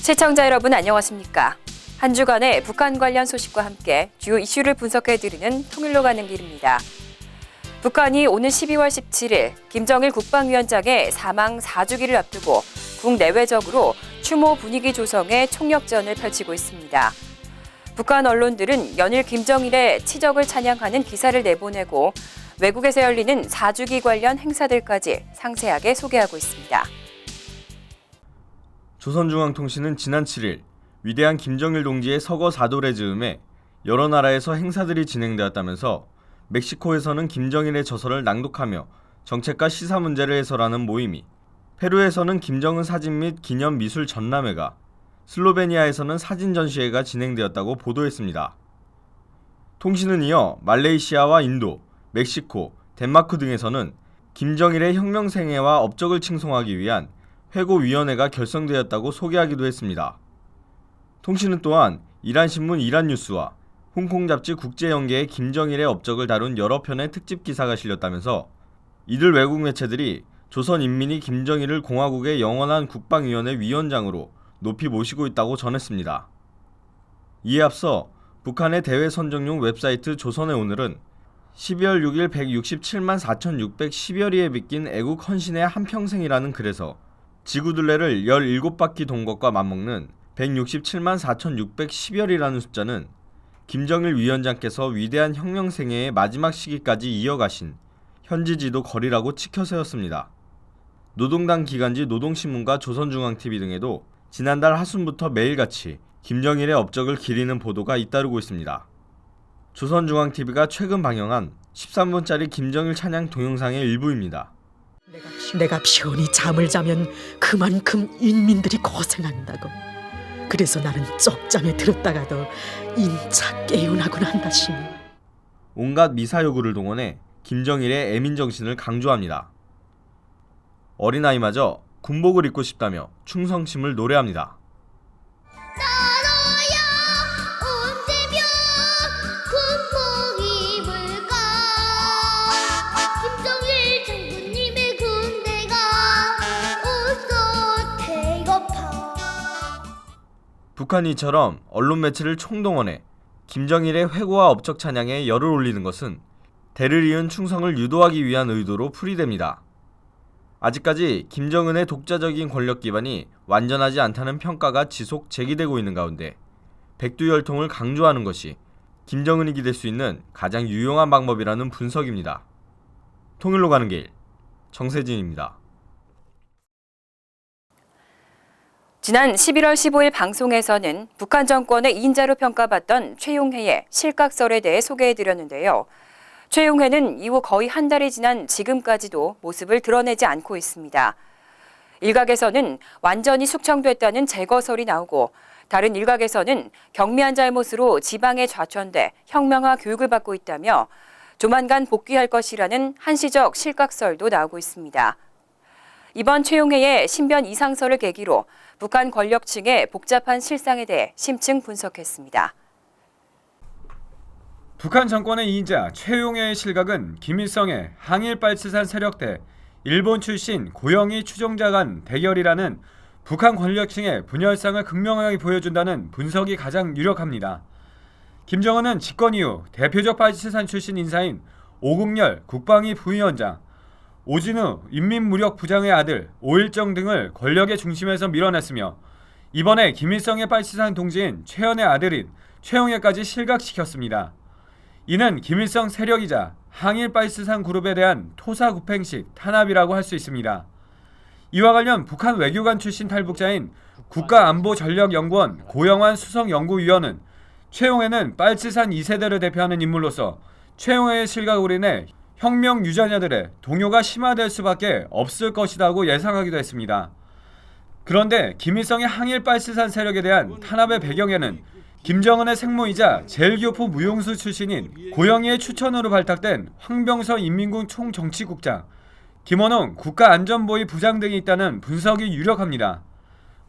시청자 여러분 안녕하십니까? 한 주간의 북한 관련 소식과 함께 주요 이슈를 분석해드리는 통일로 가는 길입니다. 북한이 오는 12월 17일 김정일 국방위원장의 사망 4주기를 앞두고 국내외적으로 추모 분위기 조성에 총력전을 펼치고 있습니다. 북한 언론들은 연일 김정일의 치적을 찬양하는 기사를 내보내고 외국에서 열리는 4주기 관련 행사들까지 상세하게 소개하고 있습니다. 조선중앙통신은 지난 7일 위대한 김정일 동지의 서거 사돌의 즈음에 여러 나라에서 행사들이 진행되었다면서 멕시코에서는 김정일의 저서를 낭독하며 정책과 시사 문제를 해설하는 모임이, 페루에서는 김정은 사진 및 기념 미술 전람회가, 슬로베니아에서는 사진 전시회가 진행되었다고 보도했습니다. 통신은 이어 말레이시아와 인도, 멕시코, 덴마크 등에서는 김정일의 혁명생애와 업적을 칭송하기 위한 회고위원회가 결성되었다고 소개하기도 했습니다. 통신은 또한 이란신문 이란뉴스와 홍콩 잡지 국제연계의 김정일의 업적을 다룬 여러 편의 특집 기사가 실렸다면서 이들 외국 매체들이 조선 인민이 김정일을 공화국의 영원한 국방위원회 위원장으로 높이 모시고 있다고 전했습니다. 이에 앞서 북한의 대외 선정용 웹사이트 조선의 오늘은 12월 6일 167만 4,610여리에 빗긴 애국 헌신의 한평생이라는 글에서 지구둘레를 17바퀴 돈 것과 맞먹는 167만 4,610여리라는 숫자는 김정일 위원장께서 위대한 혁명생애의 마지막 시기까지 이어가신 현지지도 거리라고 치켜세웠습니다. 노동당 기간지 노동신문과 조선중앙TV 등에도 지난달 하순부터 매일같이 김정일의 업적을 기리는 보도가 잇따르고 있습니다. 조선중앙TV가 최근 방영한 13분짜리 김정일 찬양 동영상의 일부입니다. 내가 편히 잠을 자면 그만큼 인민들이 고생한다고. 그래서 나는 쪽잠에 들었다가도 인차 깨어나곤 한다 시니. 온갖 미사여구를 동원해 김정일의 애민정신을 강조합니다. 어린아이마저 군복을 입고 싶다며 충성심을 노래합니다. 북한이 이처럼 언론 매체를 총동원해 김정일의 회고와 업적 찬양에 열을 올리는 것은 대를 이은 충성을 유도하기 위한 의도로 풀이됩니다. 아직까지 김정은의 독자적인 권력 기반이 완전하지 않다는 평가가 지속 제기되고 있는 가운데 백두혈통을 강조하는 것이 김정은이 기댈 수 있는 가장 유용한 방법이라는 분석입니다. 통일로 가는 길, 정세진입니다. 지난 11월 15일 방송에서는 북한 정권의 2인자로 평가받던 최용해의 실각설에 대해 소개해드렸는데요. 최용해는 이후 거의 한 달이 지난 지금까지도 모습을 드러내지 않고 있습니다. 일각에서는 완전히 숙청됐다는 재거설이 나오고, 다른 일각에서는 경미한 잘못으로 지방에 좌천돼 혁명화 교육을 받고 있다며 조만간 복귀할 것이라는 한시적 실각설도 나오고 있습니다. 이번 최용해의 신변 이상설을 계기로 북한 권력층의 복잡한 실상에 대해 심층 분석했습니다. 북한 정권의 2인자 최용해의 실각은 김일성의 항일빨치산 세력 대 일본 출신 고영희 추종자 간 대결이라는 북한 권력층의 분열상을 극명하게 보여준다는 분석이 가장 유력합니다. 김정은은 집권 이후 대표적 빨치산 출신 인사인 오국열 국방위 부위원장, 오진우 인민무력부장의 아들 오일정 등을 권력의 중심에서 밀어냈으며 이번에 김일성의 빨치산 동지인 최연의 아들인 최용해까지 실각시켰습니다. 이는 김일성 세력이자 항일 빨치산 그룹에 대한 토사구팽식 탄압이라고 할 수 있습니다. 이와 관련 북한 외교관 출신 탈북자인 국가안보전략연구원 고영환 수석연구위원은 최용해는 빨치산 2세대를 대표하는 인물로서 최용해의 실각으로 인해 혁명 유전자들의 동요가 심화될 수밖에 없을 것이라고 예상하기도 했습니다. 그런데 김일성의 항일 빨치산 세력에 대한 탄압의 배경에는 김정은의 생모이자 제일교포 무용수 출신인 고영희의 추천으로 발탁된 황병서 인민군 총정치국장, 김원홍 국가안전보위 부장 등이 있다는 분석이 유력합니다.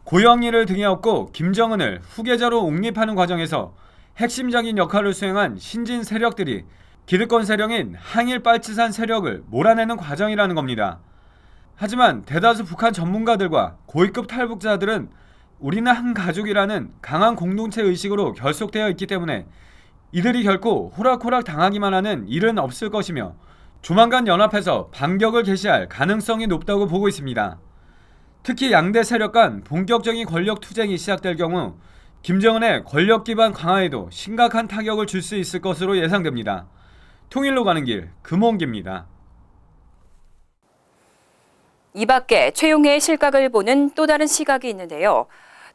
고영희를 등에 업고 김정은을 후계자로 옹립하는 과정에서 핵심적인 역할을 수행한 신진 세력들이 기득권 세력인 항일 빨치산 세력을 몰아내는 과정이라는 겁니다. 하지만 대다수 북한 전문가들과 고위급 탈북자들은 우리는 한 가족이라는 강한 공동체 의식으로 결속되어 있기 때문에 이들이 결코 호락호락 당하기만 하는 일은 없을 것이며 조만간 연합해서 반격을 개시할 가능성이 높다고 보고 있습니다. 특히 양대 세력 간 본격적인 권력 투쟁이 시작될 경우 김정은의 권력 기반 강화에도 심각한 타격을 줄 수 있을 것으로 예상됩니다. 통일로 가는 길 금홍기입니다. 이 밖에 최용해의 실각을 보는 또 다른 시각이 있는데요.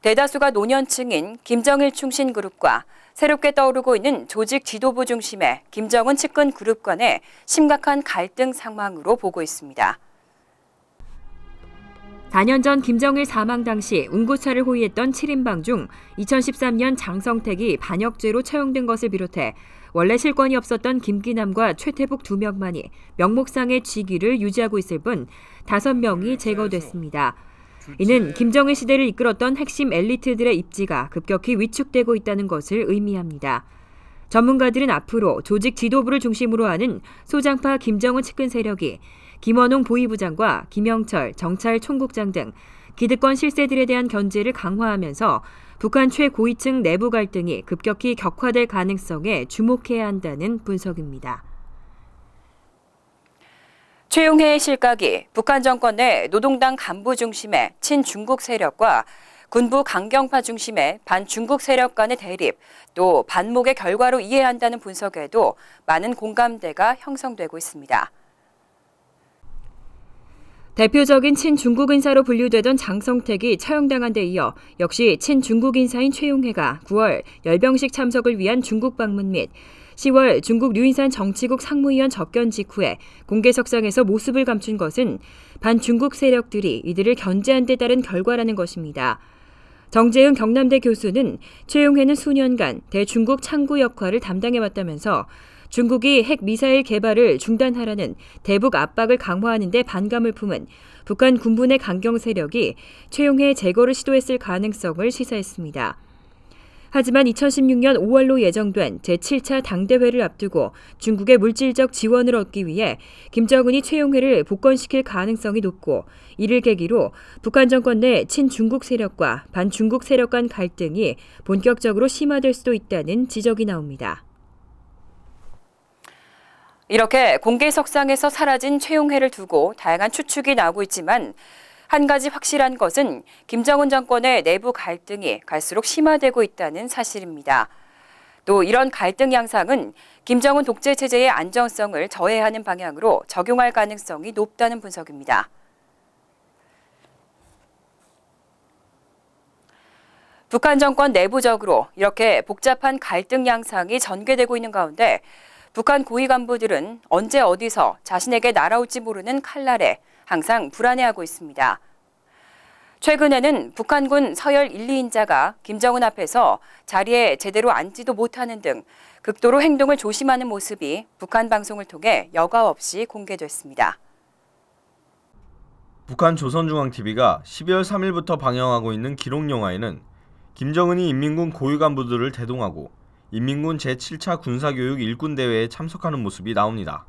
대다수가 노년층인 김정일 충신 그룹과 새롭게 떠오르고 있는 조직 지도부 중심의 김정은 측근 그룹 간의 심각한 갈등 상황으로 보고 있습니다. 4년 전 김정일 사망 당시 운구차를 호위했던 7인방 중 2013년 장성택이 반역죄로 처형된 것을 비롯해 원래 실권이 없었던 김기남과 최태북 2명만이 명목상의 직위를 유지하고 있을 뿐 5명이 제거됐습니다. 이는 김정일 시대를 이끌었던 핵심 엘리트들의 입지가 급격히 위축되고 있다는 것을 의미합니다. 전문가들은 앞으로 조직 지도부를 중심으로 하는 소장파 김정은 측근 세력이 김원홍 보위부장과 김영철 정찰 총국장 등 기득권 실세들에 대한 견제를 강화하면서 북한 최고위층 내부 갈등이 급격히 격화될 가능성에 주목해야 한다는 분석입니다. 최용해의 실각이 북한 정권 내 노동당 간부 중심의 친중국 세력과 군부 강경파 중심의 반중국 세력 간의 대립, 또 반목의 결과로 이해한다는 분석에도 많은 공감대가 형성되고 있습니다. 대표적인 친중국 인사로 분류되던 장성택이 처형당한 데 이어 역시 친중국 인사인 최용해가 9월 열병식 참석을 위한 중국 방문 및 10월 중국 류인산 정치국 상무위원 접견 직후에 공개석상에서 모습을 감춘 것은 반중국 세력들이 이들을 견제한 데 따른 결과라는 것입니다. 정재은 경남대 교수는 최용해는 수년간 대중국 창구 역할을 담당해왔다면서 중국이 핵 미사일 개발을 중단하라는 대북 압박을 강화하는 데 반감을 품은 북한 군부 내 강경 세력이 최용해 제거를 시도했을 가능성을 시사했습니다. 하지만 2016년 5월로 예정된 제7차 당대회를 앞두고 중국의 물질적 지원을 얻기 위해 김정은이 최용해를 복권시킬 가능성이 높고 이를 계기로 북한 정권 내 친중국 세력과 반중국 세력 간 갈등이 본격적으로 심화될 수도 있다는 지적이 나옵니다. 이렇게 공개석상에서 사라진 최용해를 두고 다양한 추측이 나오고 있지만 한 가지 확실한 것은 김정은 정권의 내부 갈등이 갈수록 심화되고 있다는 사실입니다. 또 이런 갈등 양상은 김정은 독재 체제의 안정성을 저해하는 방향으로 적용할 가능성이 높다는 분석입니다. 북한 정권 내부적으로 이렇게 복잡한 갈등 양상이 전개되고 있는 가운데 북한 고위 간부들은 언제 어디서 자신에게 날아올지 모르는 칼날에 항상 불안해하고 있습니다. 최근에는 북한군 서열 1, 2인자가 김정은 앞에서 자리에 제대로 앉지도 못하는 등 극도로 행동을 조심하는 모습이 북한 방송을 통해 여과 없이 공개됐습니다. 북한 조선중앙TV가 12월 3일부터 방영하고 있는 기록영화에는 김정은이 인민군 고위 간부들을 대동하고 인민군 제7차 군사교육 일꾼대회에 참석하는 모습이 나옵니다.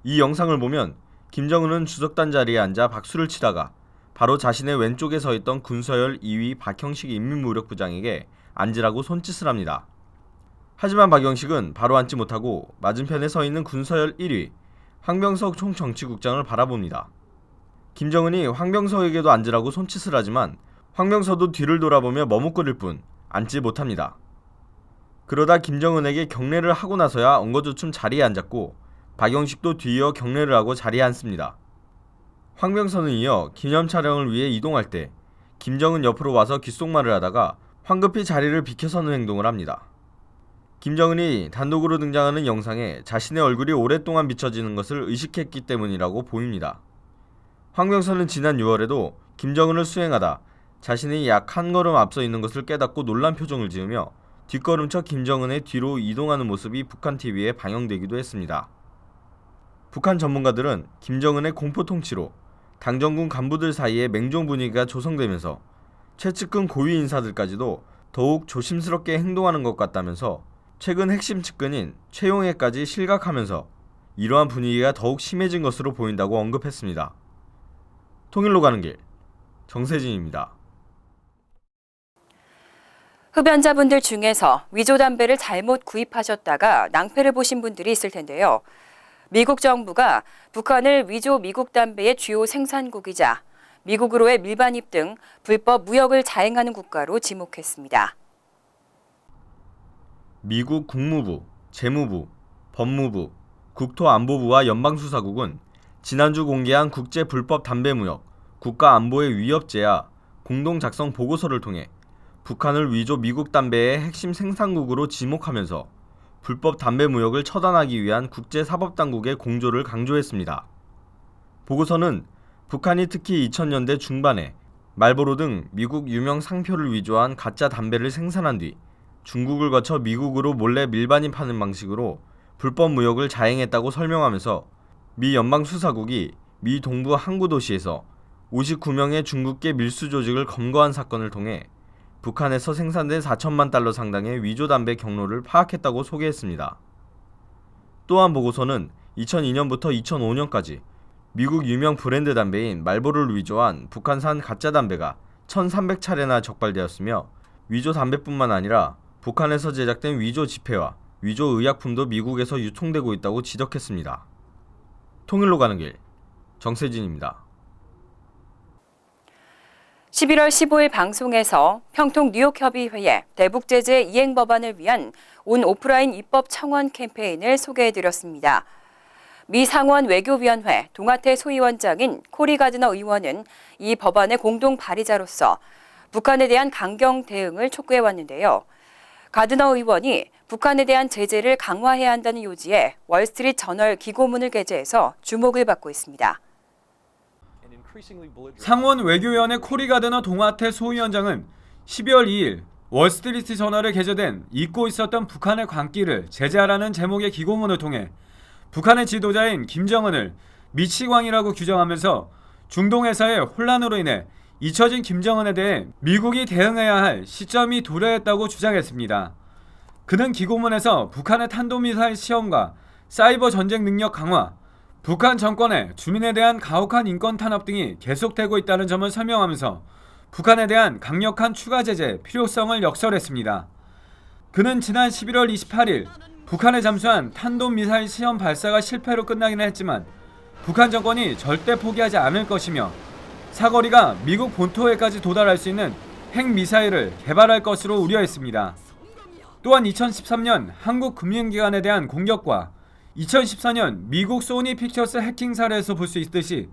이 영상을 보면 김정은은 주석단 자리에 앉아 박수를 치다가 바로 자신의 왼쪽에 서 있던 군서열 2위 박형식 인민무력부장에게 앉으라고 손짓을 합니다. 하지만 박형식은 바로 앉지 못하고 맞은편에 서 있는 군서열 1위 황병석 총정치국장을 바라봅니다. 김정은이 황병석에게도 앉으라고 손짓을 하지만 황병석도 뒤를 돌아보며 머뭇거릴 뿐 앉지 못합니다. 그러다 김정은에게 경례를 하고 나서야 엉거주춤 자리에 앉았고 박영식도 뒤이어 경례를 하고 자리에 앉습니다. 황병선은 이어 기념 촬영을 위해 이동할 때 김정은 옆으로 와서 귓속말을 하다가 황급히 자리를 비켜서는 행동을 합니다. 김정은이 단독으로 등장하는 영상에 자신의 얼굴이 오랫동안 비춰지는 것을 의식했기 때문이라고 보입니다. 황병선은 지난 6월에도 김정은을 수행하다 자신이 약 한 걸음 앞서 있는 것을 깨닫고 놀란 표정을 지으며 뒷걸음쳐 김정은의 뒤로 이동하는 모습이 북한 TV에 방영되기도 했습니다. 북한 전문가들은 김정은의 공포 통치로 당정군 간부들 사이에 맹종 분위기가 조성되면서 최측근 고위 인사들까지도 더욱 조심스럽게 행동하는 것 같다면서 최근 핵심 측근인 최용해까지 실각하면서 이러한 분위기가 더욱 심해진 것으로 보인다고 언급했습니다. 통일로 가는 길 정세진입니다. 흡연자분들 중에서 위조 담배를 잘못 구입하셨다가 낭패를 보신 분들이 있을 텐데요. 미국 정부가 북한을 위조 미국 담배의 주요 생산국이자 미국으로의 밀반입 등 불법 무역을 자행하는 국가로 지목했습니다. 미국 국무부, 재무부, 법무부, 국토안보부와 연방수사국은 지난주 공개한 국제 불법 담배 무역, 국가 안보의 위협 제하 공동 작성 보고서를 통해 북한을 위조 미국 담배의 핵심 생산국으로 지목하면서 불법 담배 무역을 처단하기 위한 국제사법당국의 공조를 강조했습니다. 보고서는 북한이 특히 2000년대 중반에 말보로 등 미국 유명 상표를 위조한 가짜 담배를 생산한 뒤 중국을 거쳐 미국으로 몰래 밀반입하는 방식으로 불법 무역을 자행했다고 설명하면서 미 연방수사국이 미 동부 항구 도시에서 59명의 중국계 밀수 조직을 검거한 사건을 통해 북한에서 생산된 4천만 달러 상당의 위조 담배 경로를 파악했다고 소개했습니다. 또한 보고서는 2002년부터 2005년까지 미국 유명 브랜드 담배인 말보로를 위조한 북한산 가짜 담배가 1,300차례나 적발되었으며 위조 담배뿐만 아니라 북한에서 제작된 위조 지폐와 위조 의약품도 미국에서 유통되고 있다고 지적했습니다. 통일로 가는 길, 정세진입니다. 11월 15일 방송에서 평통 뉴욕협의회의 대북제재 이행 법안을 위한 온 오프라인 입법 청원 캠페인을 소개해드렸습니다. 미 상원 외교위원회 동아태 소위원장인 코리 가드너 의원은 이 법안의 공동 발의자로서 북한에 대한 강경 대응을 촉구해왔는데요. 가드너 의원이 북한에 대한 제재를 강화해야 한다는 요지에 월스트리트 저널 기고문을 게재해서 주목을 받고 있습니다. 상원 외교위원회 코리 가드너 동아태 소위원장은 12월 2일 월스트리트 저널에 게재된 잊고 있었던 북한의 광기를 제재하라는 제목의 기고문을 통해 북한의 지도자인 김정은을 미치광이라고 규정하면서 중동에서의 혼란으로 인해 잊혀진 김정은에 대해 미국이 대응해야 할 시점이 도래했다고 주장했습니다. 그는 기고문에서 북한의 탄도미사일 시험과 사이버 전쟁 능력 강화, 북한 정권의 주민에 대한 가혹한 인권 탄압 등이 계속되고 있다는 점을 설명하면서 북한에 대한 강력한 추가 제재 필요성을 역설했습니다. 그는 지난 11월 28일 북한에 잠수한 탄도미사일 시험 발사가 실패로 끝나긴 했지만 북한 정권이 절대 포기하지 않을 것이며 사거리가 미국 본토에까지 도달할 수 있는 핵미사일을 개발할 것으로 우려했습니다. 또한 2013년 한국 금융기관에 대한 공격과 2014년 미국 소니 픽처스 해킹 사례에서 볼 수 있듯이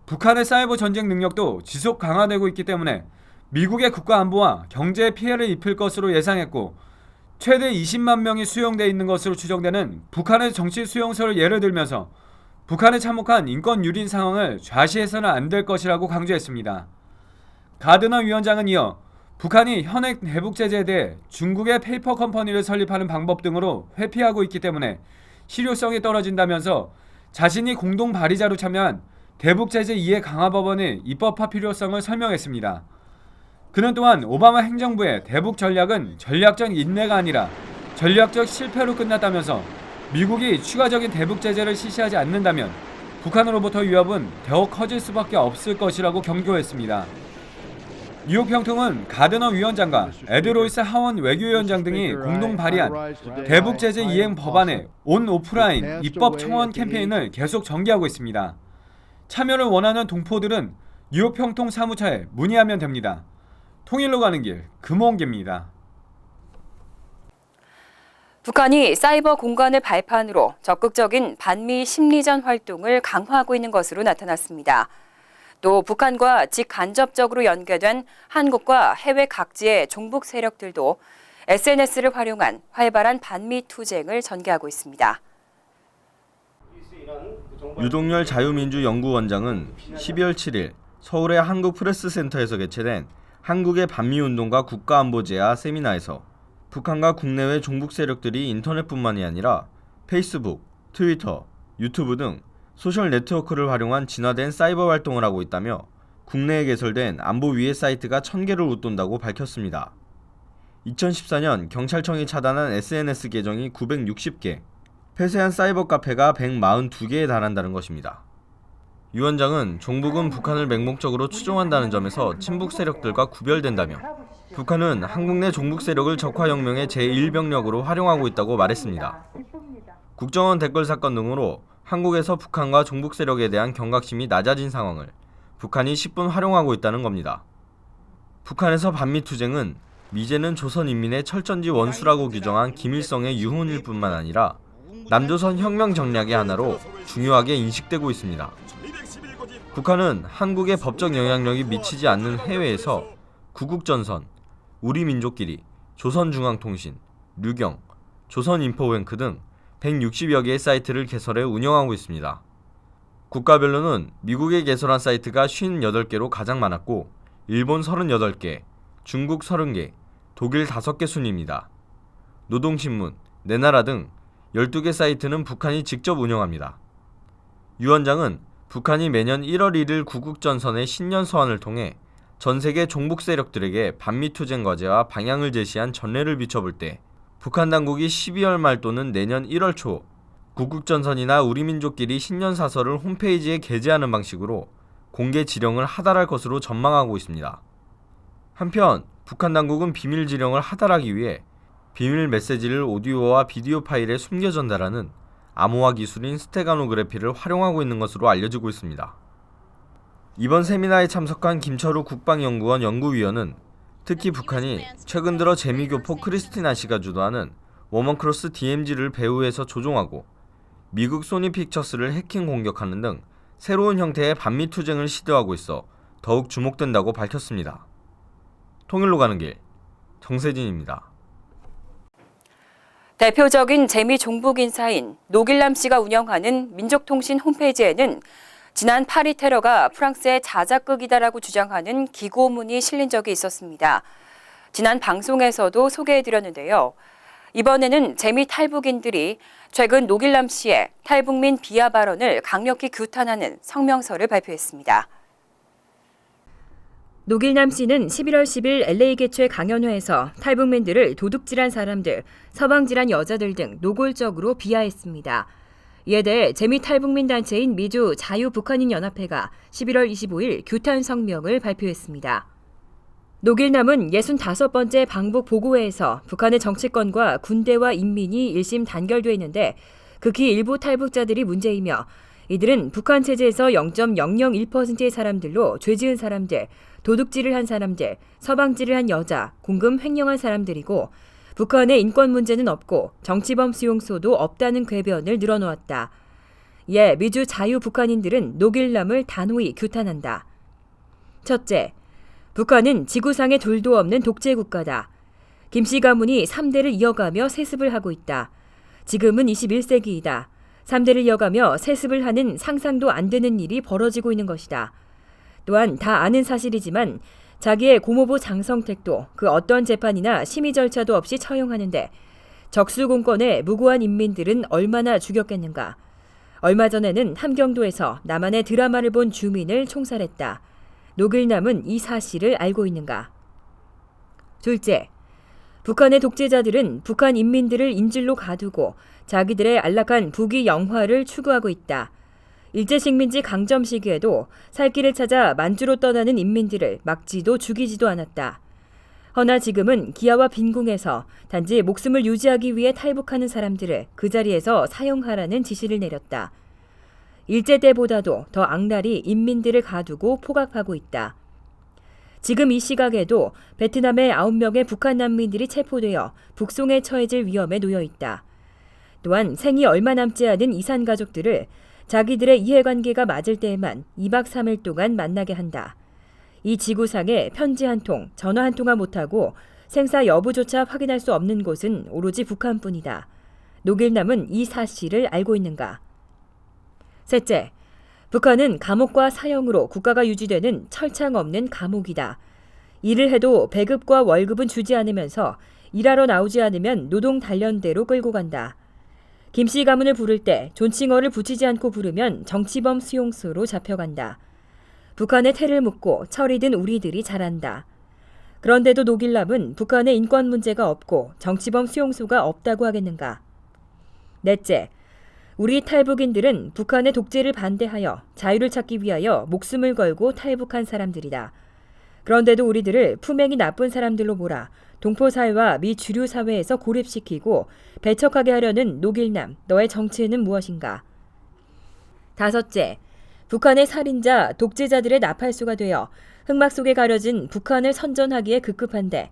북한의 사이버 전쟁 능력도 지속 강화되고 있기 때문에 미국의 국가 안보와 경제에 피해를 입힐 것으로 예상했고 최대 20만 명이 수용되어 있는 것으로 추정되는 북한의 정치 수용소를 예를 들면서 북한에 참혹한 인권 유린 상황을 좌시해서는 안 될 것이라고 강조했습니다. 가드너 위원장은 이어 북한이 현행 대북 제재에 대해 중국의 페이퍼 컴퍼니를 설립하는 방법 등으로 회피하고 있기 때문에 실효성이 떨어진다면서 자신이 공동 발의자로 참여한 대북 제재 이해 강화 법안의 입법화 필요성을 설명했습니다. 그는 또한 오바마 행정부의 대북 전략은 전략적 인내가 아니라 전략적 실패로 끝났다면서 미국이 추가적인 대북 제재를 실시하지 않는다면 북한으로부터 위협은 더욱 커질 수밖에 없을 것이라고 경고했습니다. 뉴욕 평통은 가드너 위원장과 에드 로이스 하원 외교위원장 등이 공동 발의한 대북 제재 이행 법안의 온 오프라인 입법 청원 캠페인을 계속 전개하고 있습니다. 참여를 원하는 동포들은 뉴욕 평통 사무처에 문의하면 됩니다. 통일로 가는 길 금홍기입니다. 북한이 사이버 공간을 발판으로 적극적인 반미 심리전 활동을 강화하고 있는 것으로 나타났습니다. 또 북한과 직간접적으로 연계된 한국과 해외 각지의 종북 세력들도 SNS를 활용한 활발한 반미 투쟁을 전개하고 있습니다. 유동열 자유민주연구원장은 12월 7일 서울의 한국프레스센터에서 개최된 한국의 반미운동과 국가안보제야 세미나에서 북한과 국내외 종북 세력들이 인터넷뿐만이 아니라 페이스북, 트위터, 유튜브 등 소셜 네트워크를 활용한 진화된 사이버 활동을 하고 있다며 국내에 개설된 안보 위해 사이트가 1000개를 웃돈다고 밝혔습니다. 2014년 경찰청이 차단한 SNS 계정이 960개, 폐쇄한 사이버 카페가 142개에 달한다는 것입니다. 유 원장은 종북은 북한을 맹목적으로 추종한다는 점에서 친북 세력들과 구별된다며 북한은 한국 내 종북 세력을 적화혁명의 제1병력으로 활용하고 있다고 말했습니다. 국정원 댓글 사건 등으로 한국에서 북한과 종북 세력에 대한 경각심이 낮아진 상황을 북한이 10분 활용하고 있다는 겁니다. 북한에서 반미투쟁은 미제는 조선인민의 철전지 원수라고 규정한 김일성의 유훈일 뿐만 아니라 남조선 혁명 전략의 하나로 중요하게 인식되고 있습니다. 북한은 한국의 법적 영향력이 미치지 않는 해외에서 구국전선, 우리민족끼리, 조선중앙통신, 류경, 조선인포뱅크 등 160여 개의 사이트를 개설해 운영하고 있습니다. 국가별로는 미국에 개설한 사이트가 58개로 가장 많았고 일본 38개, 중국 30개, 독일 5개 순입니다. 노동신문, 내나라 등 12개 사이트는 북한이 직접 운영합니다. 유 원장은 북한이 매년 1월 1일 구국전선의 신년 서한을 통해 전 세계 종북 세력들에게 반미투쟁 과제와 방향을 제시한 전례를 비춰볼 때 북한 당국이 12월 말 또는 내년 1월 초 구국전선이나 우리민족끼리 신년사설을 홈페이지에 게재하는 방식으로 공개 지령을 하달할 것으로 전망하고 있습니다. 한편 북한 당국은 비밀 지령을 하달하기 위해 비밀 메시지를 오디오와 비디오 파일에 숨겨 전달하는 암호화 기술인 스테가노그래피를 활용하고 있는 것으로 알려지고 있습니다. 이번 세미나에 참석한 김철우 국방연구원 연구위원은 특히 북한이 최근 들어 재미교포 크리스티나 씨가 주도하는 워먼크로스 DMZ를 배후에서 조종하고 미국 소니픽처스를 해킹 공격하는 등 새로운 형태의 반미투쟁을 시도하고 있어 더욱 주목된다고 밝혔습니다. 통일로 가는 길, 정세진입니다. 대표적인 재미 종북 인사인 노길남 씨가 운영하는 민족통신 홈페이지에는 지난 파리 테러가 프랑스의 자작극이다라고 주장하는 기고문이 실린 적이 있었습니다. 지난 방송에서도 소개해드렸는데요. 이번에는 재미 탈북인들이 최근 노길남 씨의 탈북민 비하 발언을 강력히 규탄하는 성명서를 발표했습니다. 노길남 씨는 11월 10일 LA 개최 강연회에서 탈북민들을 도둑질한 사람들, 서방질한 여자들 등 노골적으로 비하했습니다. 이에 대해 재미 탈북민 단체인 미주 자유북한인연합회가 11월 25일 규탄 성명을 발표했습니다. 노길남은 65번째 방북 보고회에서 북한의 정치권과 군대와 인민이 일심 단결돼 있는데 극히 일부 탈북자들이 문제이며 이들은 북한 체제에서 0.001%의 사람들로 죄 지은 사람들, 도둑질을 한 사람들, 서방질을 한 여자, 공금 횡령한 사람들이고 북한에 인권 문제는 없고 정치범 수용소도 없다는 궤변을 늘어놓았다. 이에 미주 자유북한인들은 노길남을 단호히 규탄한다. 첫째, 북한은 지구상에 둘도 없는 독재 국가다. 김씨 가문이 3대를 이어가며 세습을 하고 있다. 지금은 21세기이다. 3대를 이어가며 세습을 하는 상상도 안 되는 일이 벌어지고 있는 것이다. 또한 다 아는 사실이지만 자기의 고모부 장성택도 그 어떤 재판이나 심의 절차도 없이 처형하는데 적수공권의 무고한 인민들은 얼마나 죽였겠는가. 얼마 전에는 함경도에서 나만의 드라마를 본 주민을 총살했다. 노길남은 이 사실을 알고 있는가. 둘째, 북한의 독재자들은 북한 인민들을 인질로 가두고 자기들의 안락한 부귀 영화를 추구하고 있다. 일제식민지 강점 시기에도 살 길을 찾아 만주로 떠나는 인민들을 막지도 죽이지도 않았다. 허나 지금은 기아와 빈궁에서 단지 목숨을 유지하기 위해 탈북하는 사람들을 그 자리에서 사형하라는 지시를 내렸다. 일제 때보다도 더 악랄히 인민들을 가두고 포갑하고 있다. 지금 이 시각에도 베트남의 9명의 북한 난민들이 체포되어 북송에 처해질 위험에 놓여 있다. 또한 생이 얼마 남지 않은 이산 가족들을 자기들의 이해관계가 맞을 때에만 2박 3일 동안 만나게 한다. 이 지구상에 편지 한 통, 전화 한 통화 못하고 생사 여부조차 확인할 수 없는 곳은 오로지 북한뿐이다. 노길남은 이 사실을 알고 있는가? 셋째, 북한은 감옥과 사형으로 국가가 유지되는 철창 없는 감옥이다. 일을 해도 배급과 월급은 주지 않으면서 일하러 나오지 않으면 노동 단련대로 끌고 간다. 김씨 가문을 부를 때 존칭어를 붙이지 않고 부르면 정치범 수용소로 잡혀간다. 북한에 태를 묻고 철이 든 우리들이 잘한다. 그런데도 노길남은 북한에 인권 문제가 없고 정치범 수용소가 없다고 하겠는가? 넷째, 우리 탈북인들은 북한의 독재를 반대하여 자유를 찾기 위하여 목숨을 걸고 탈북한 사람들이다. 그런데도 우리들을 품행이 나쁜 사람들로 몰아 동포사회와 미주류 사회에서 고립시키고 배척하게 하려는 노길남, 너의 정체는 무엇인가? 5째, 북한의 살인자, 독재자들의 나팔수가 되어 흑막 속에 가려진 북한을 선전하기에 급급한데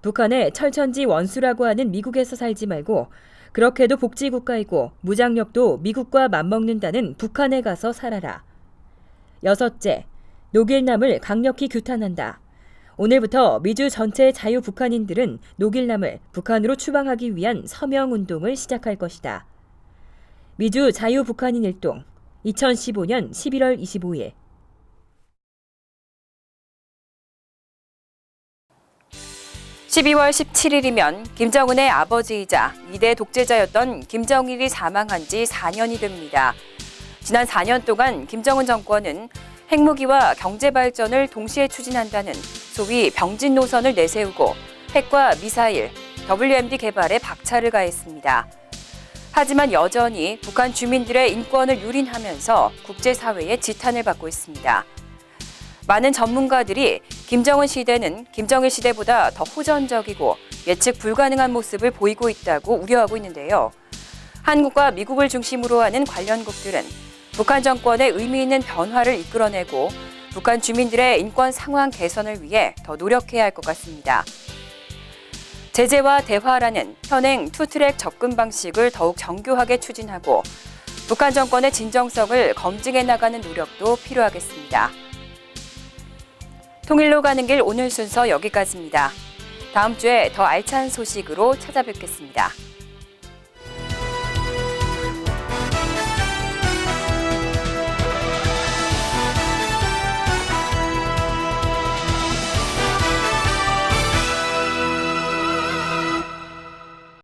북한의 철천지 원수라고 하는 미국에서 살지 말고 그렇게도 복지국가이고 무장력도 미국과 맞먹는다는 북한에 가서 살아라. 6째, 노길남을 강력히 규탄한다. 오늘부터 미주 전체 자유북한인들은 노길남을 북한으로 추방하기 위한 서명운동을 시작할 것이다. 미주 자유북한인 일동 2015년 11월 25일 12월 17일이면 김정은의 아버지이자 2대 독재자였던 김정일이 사망한 지 4년이 됩니다. 지난 4년 동안 김정은 정권은 핵무기와 경제발전을 동시에 추진한다는 소위 병진 노선을 내세우고 핵과 미사일, WMD 개발에 박차를 가했습니다. 하지만 여전히 북한 주민들의 인권을 유린하면서 국제사회의 지탄을 받고 있습니다. 많은 전문가들이 김정은 시대는 김정일 시대보다 더 호전적이고 예측 불가능한 모습을 보이고 있다고 우려하고 있는데요. 한국과 미국을 중심으로 하는 관련국들은 북한 정권의 의미 있는 변화를 이끌어내고 북한 주민들의 인권 상황 개선을 위해 더 노력해야 할 것 같습니다. 제재와 대화라는 현행 투트랙 접근 방식을 더욱 정교하게 추진하고 북한 정권의 진정성을 검증해 나가는 노력도 필요하겠습니다. 통일로 가는 길 오늘 순서 여기까지입니다. 다음 주에 더 알찬 소식으로 찾아뵙겠습니다.